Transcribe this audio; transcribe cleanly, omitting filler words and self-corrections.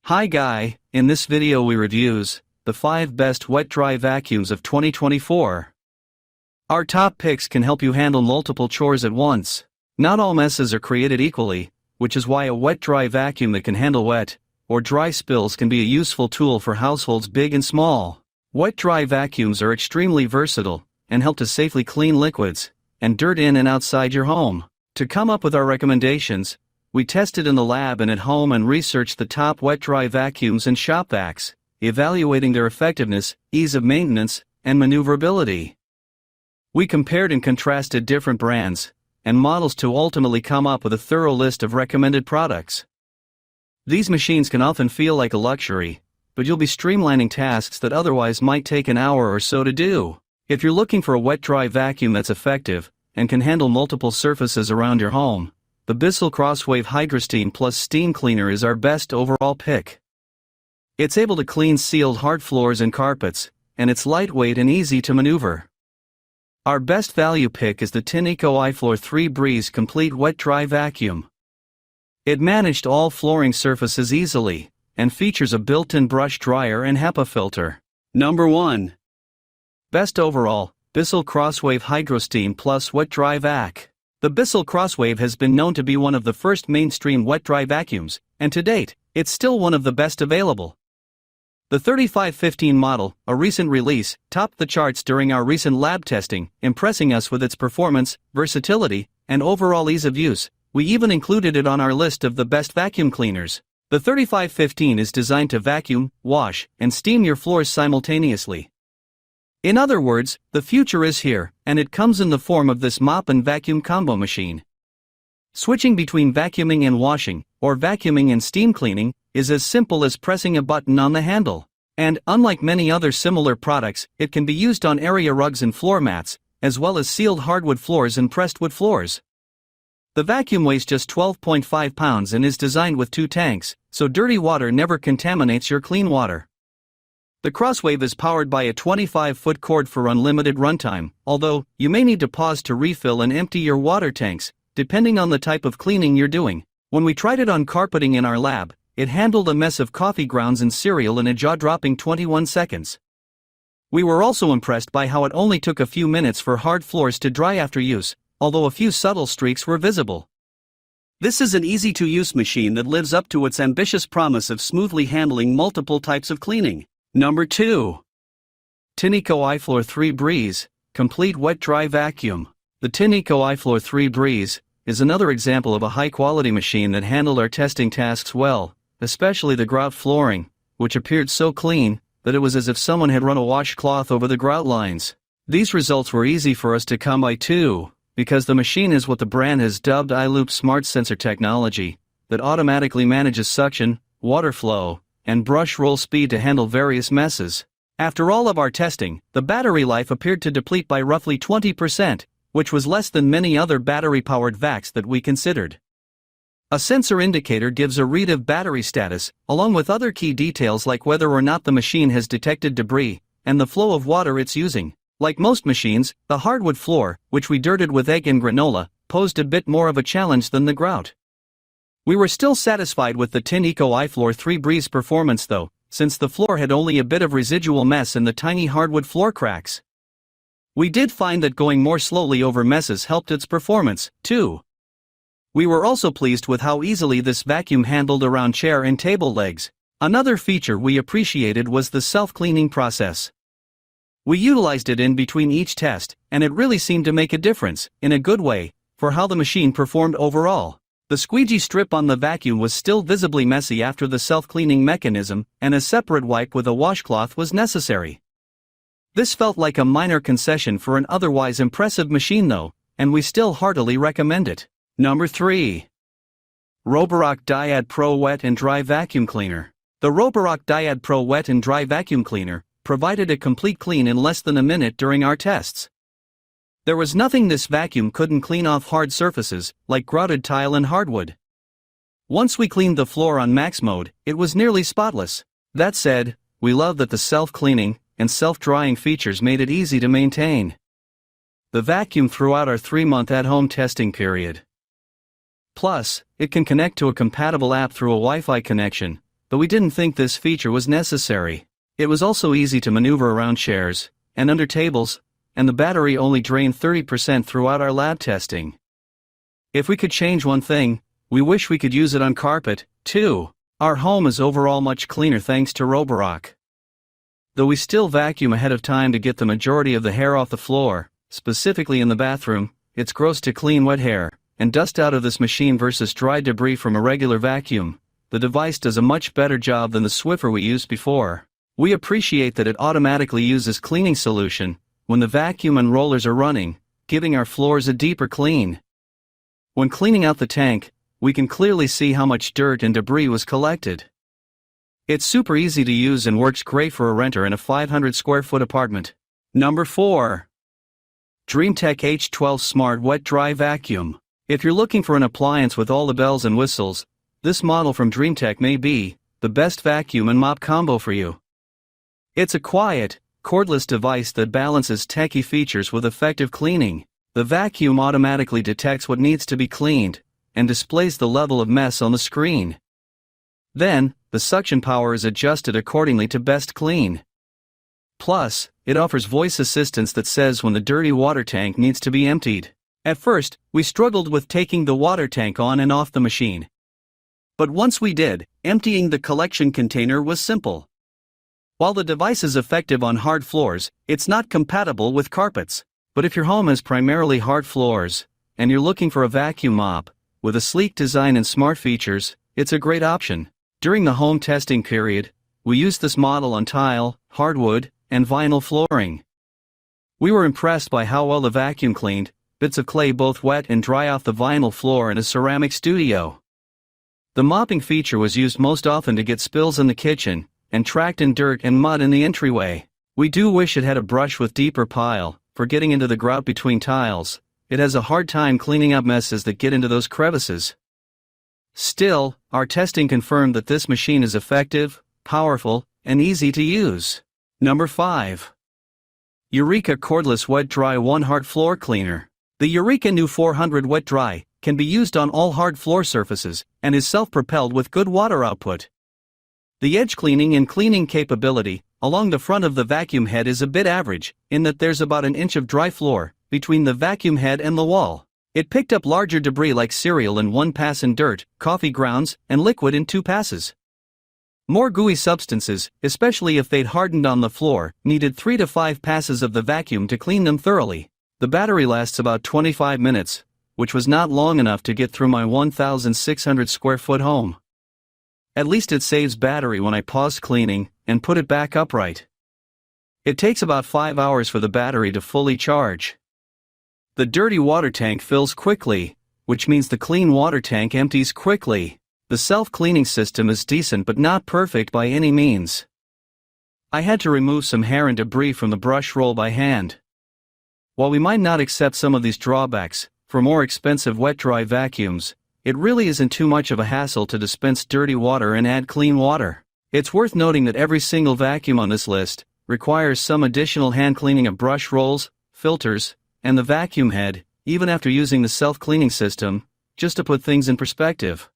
Hi Guy, in this video we reviews the 5 best wet-dry vacuums of 2024. Our top picks can help you handle multiple chores at once. Not all messes are created equally, which is why a wet-dry vacuum that can handle wet or dry spills can be a useful tool for households big and small. Wet-dry vacuums are extremely versatile and help to safely clean liquids and dirt in and outside your home. To come up with our recommendations, we tested in the lab and at home and researched the top wet-dry vacuums and shop vacs, evaluating their effectiveness, ease of maintenance, and maneuverability. We compared and contrasted different brands and models to ultimately come up with a thorough list of recommended products. These machines can often feel like a luxury, but you'll be streamlining tasks that otherwise might take an hour or so to do. If you're looking for a wet-dry vacuum that's effective and can handle multiple surfaces around your home, the Bissell CrossWave HydroSteam Plus Steam Cleaner is our best overall pick. It's able to clean sealed hard floors and carpets, and it's lightweight and easy to maneuver. Our best value pick is the Tineco iFloor 3 Breeze Complete Wet-Dry Vacuum. It managed all flooring surfaces easily, and features a built-in brush dryer and HEPA filter. Number 1. Best overall, Bissell CrossWave HydroSteam Plus Wet-Dry Vac. The Bissell CrossWave has been known to be one of the first mainstream wet-dry vacuums, and to date, it's still one of the best available. The 3515 model, a recent release, topped the charts during our recent lab testing, impressing us with its performance, versatility, and overall ease of use. We even included it on our list of the best vacuum cleaners. The 3515 is designed to vacuum, wash, and steam your floors simultaneously. In other words, the future is here, and it comes in the form of this mop and vacuum combo machine. Switching between vacuuming and washing, or vacuuming and steam cleaning, is as simple as pressing a button on the handle. And, unlike many other similar products, it can be used on area rugs and floor mats, as well as sealed hardwood floors and pressed wood floors. The vacuum weighs just 12.5 pounds and is designed with 2 tanks, so dirty water never contaminates your clean water. The CrossWave is powered by a 25-foot cord for unlimited runtime, although you may need to pause to refill and empty your water tanks, depending on the type of cleaning you're doing. When we tried it on carpeting in our lab, it handled a mess of coffee grounds and cereal in a jaw-dropping 21 seconds. We were also impressed by how it only took a few minutes for hard floors to dry after use, although a few subtle streaks were visible. This is an easy-to-use machine that lives up to its ambitious promise of smoothly handling multiple types of cleaning. Number 2. Tineco iFloor 3 Breeze Complete Wet-Dry Vacuum. The Tineco iFloor 3 Breeze is another example of a high-quality machine that handled our testing tasks well, especially the grout flooring, which appeared so clean that it was as if someone had run a washcloth over the grout lines. These results were easy for us to come by too, because the machine is what the brand has dubbed iLoop Smart Sensor technology that automatically manages suction, water flow, and brush roll speed to handle various messes. After all of our testing, the battery life appeared to deplete by roughly 20%, which was less than many other battery-powered vacs that we considered. A sensor indicator gives a read of battery status, along with other key details like whether or not the machine has detected debris, and the flow of water it's using. Like most machines, the hardwood floor, which we dirted with egg and granola, posed a bit more of a challenge than the grout. We were still satisfied with the Tineco iFloor 3 Breeze performance though, since the floor had only a bit of residual mess in the tiny hardwood floor cracks. We did find that going more slowly over messes helped its performance, too. We were also pleased with how easily this vacuum handled around chair and table legs. Another feature we appreciated was the self-cleaning process. We utilized it in between each test, and it really seemed to make a difference, in a good way, for how the machine performed overall. The squeegee strip on the vacuum was still visibly messy after the self-cleaning mechanism, and a separate wipe with a washcloth was necessary. This felt like a minor concession for an otherwise impressive machine though, and we still heartily recommend it. Number 3. Roborock Dyad Pro Wet and Dry Vacuum Cleaner. The Roborock Dyad Pro Wet and Dry Vacuum Cleaner provided a complete clean in less than a minute during our tests. There was nothing this vacuum couldn't clean off hard surfaces, like grouted tile and hardwood. Once we cleaned the floor on max mode, it was nearly spotless. That said, we love that the self-cleaning and self-drying features made it easy to maintain the vacuum throughout our 3-month at-home testing period. Plus, it can connect to a compatible app through a Wi-Fi connection, but we didn't think this feature was necessary. It was also easy to maneuver around chairs and under tables, and the battery only drained 30% throughout our lab testing. If we could change one thing, we wish we could use it on carpet, too. Our home is overall much cleaner thanks to Roborock. Though we still vacuum ahead of time to get the majority of the hair off the floor, specifically in the bathroom, it's gross to clean wet hair and dust out of this machine versus dry debris from a regular vacuum. The device does a much better job than the Swiffer we used before. We appreciate that it automatically uses cleaning solution when the vacuum and rollers are running, giving our floors a deeper clean. When cleaning out the tank, we can clearly see how much dirt and debris was collected. It's super easy to use and works great for a renter in a 500 square foot apartment. Number 4. DreamTech H12 Smart Wet Dry Vacuum. If you're looking for an appliance with all the bells and whistles, this model from DreamTech may be the best vacuum and mop combo for you. It's a quiet, cordless device that balances techie features with effective cleaning. The vacuum automatically detects what needs to be cleaned and displays the level of mess on the screen. Then, the suction power is adjusted accordingly to best clean. Plus, it offers voice assistance that says when the dirty water tank needs to be emptied. At first, we struggled with taking the water tank on and off the machine. But once we did, emptying the collection container was simple. While the device is effective on hard floors, it's not compatible with carpets. But if your home has primarily hard floors, and you're looking for a vacuum mop, with a sleek design and smart features, it's a great option. During the home testing period, we used this model on tile, hardwood, and vinyl flooring. We were impressed by how well the vacuum cleaned bits of clay both wet and dry off the vinyl floor in a ceramic studio. The mopping feature was used most often to get spills in the kitchen, and tracked in dirt and mud in the entryway. We do wish it had a brush with deeper pile, for getting into the grout between tiles. It has a hard time cleaning up messes that get into those crevices. Still, our testing confirmed that this machine is effective, powerful, and easy to use. Number 5. Eureka Cordless Wet Dry One Hard Floor Cleaner. The Eureka New 400 Wet Dry can be used on all hard floor surfaces and is self-propelled with good water output. The edge cleaning and cleaning capability along the front of the vacuum head is a bit average, in that there's about an inch of dry floor between the vacuum head and the wall. It picked up larger debris like cereal in one pass and dirt, coffee grounds, and liquid in 2 passes. More gooey substances, especially if they'd hardened on the floor, needed 3 to 5 passes of the vacuum to clean them thoroughly. The battery lasts about 25 minutes, which was not long enough to get through my 1,600 square foot home. At least it saves battery when I pause cleaning and put it back upright. It takes about 5 hours for the battery to fully charge. The dirty water tank fills quickly, which means the clean water tank empties quickly. The self-cleaning system is decent but not perfect by any means. I had to remove some hair and debris from the brush roll by hand. While we might not accept some of these drawbacks, for more expensive wet-dry vacuums, it really isn't too much of a hassle to dispense dirty water and add clean water. It's worth noting that every single vacuum on this list requires some additional hand cleaning of brush rolls, filters, and the vacuum head, even after using the self-cleaning system, just to put things in perspective.